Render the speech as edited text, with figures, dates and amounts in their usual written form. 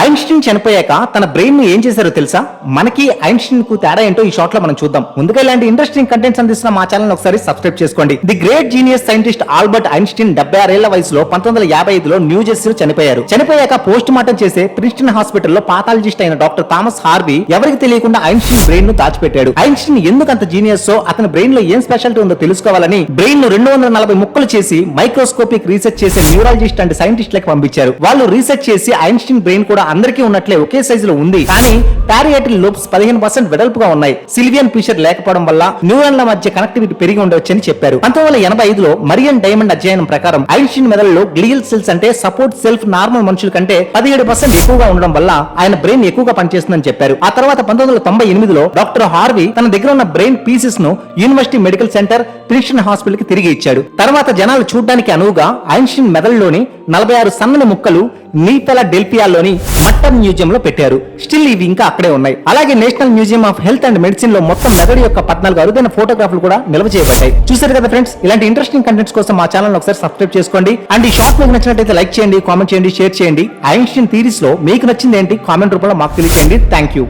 Einstein చనిపోయాక తన brain ను ఏం చేశారో తెలుసా? మనకి ఐన్స్టీన్ కు తేడా ఏంటో ఈ షార్ట్ లో మనం చూద్దాం. ముందుగా ఇలాంటి ఇంట్రెస్టింగ్ కంటెంట్స్ అందిస్తున్న మా ఛానల్ ఒకసారి సబ్స్క్రైబ్ చేసుకోండి. The great genius scientist Albert Einstein 76 ఏళ్ల వయసులో 1955లో న్యూ జెర్సీలో చనిపోయారు. చనిపోయాక పోస్ట్ మార్టం చేసే ప్రిన్స్టన్ హాస్పిటల్లో పాథాలజిస్ట్ అయిన డాక్టర్ థామస్ హార్వీ ఎవరికి తెలియకుండా ఐన్స్టీన్ బ్రెయిన్ ను దాచిపెట్టాడు. ఐన్స్టీన్ ఎందుకు అంత జీనియస్ సో అతని బ్రెయిన్ లో ఏం స్పెషాలిటీ ఉందో తెలుసుకోవాలని బ్రెయిన్ ను 240 ముక్కలు చేసి మైక్రోస్కోపిక్ రీసెర్చ్ చేసే న్యూరాలజిస్ట్ అండ్ సైంటిస్టులకు పంపించారు. వాళ్ళు రీసెర్చ్ చేసి ఐన్స్టీన్ బ్రెయిన్ కూడా అందరికీ ఉన్నట్లే ఒకే సైజులో ఉంది, కానీ పారియాటల్ లోబ్స్ 15% వెడల్పుగా ఉన్నాయి. సిల్వియన్ ఫిషర్ లేకపోవడం వల్ల న్యూరాన్ల మధ్య కనెక్టివిటీ పెరిగి ఉండవచ్చని చెప్పారు. 1985లో మరియన్ డైమండ్ అధ్యయనం ప్రకారం ఐన్స్టీన్ మెదడులో గ్లియల్ సెల్స్ అంటే సపోర్ట్ సెల్ఫ్ నార్మల్ మనుషుల కంటే 17% ఎక్కువగా ఉండడం వల్ల ఆయన బ్రెయిన్ ఎక్కువగా పనిచేస్తుందని చెప్పారు. ఆ తర్వాత 1998లో డాక్టర్ హార్వీ తన దగ్గర ఉన్న బ్రెయిన్ పీసెస్ ను university medical centre Princeton hospital కి తిరిగి ఇచ్చాడు. తర్వాత జనాలు చూడడానికి అనువుగా ఐన్స్టీన్ మెదడులోని 46 సన్నని ముక్కలు ఫిలడెల్ఫియాలోని మట్టర్ మ్యూజియం లో పెట్టారు. స్టిల్ ఇవి ఇంకా అక్కడే ఉన్నాయి. అలాగే national museum of health and medicine లో మొత్తం మెదడు యొక్క 14 అరుదైన ఫోటోగ్రాఫ్లు కూడా నిల్వ చేయబడ్డాయి. చూసారు కదా ఫ్రెండ్స్, ఇలాంటి ఇంట్రెస్టింగ్ కంటెంట్స్ కోసం మా ఛానల్ ఒకసారి సబ్స్క్రైబ్ చేసుకోండి. అండ్ ఈ షార్ట్ మీకు నచ్చినట్లయితే లైక్ చేయండి, కామెంట్ చేయండి, షేర్ చేయండి. ఐన్స్టీన్ థీరీస్ లో మీకు నచ్చింది ఏంటి కామెంట్ రూపంలో మాకు తెలియజేయండి. Thank you.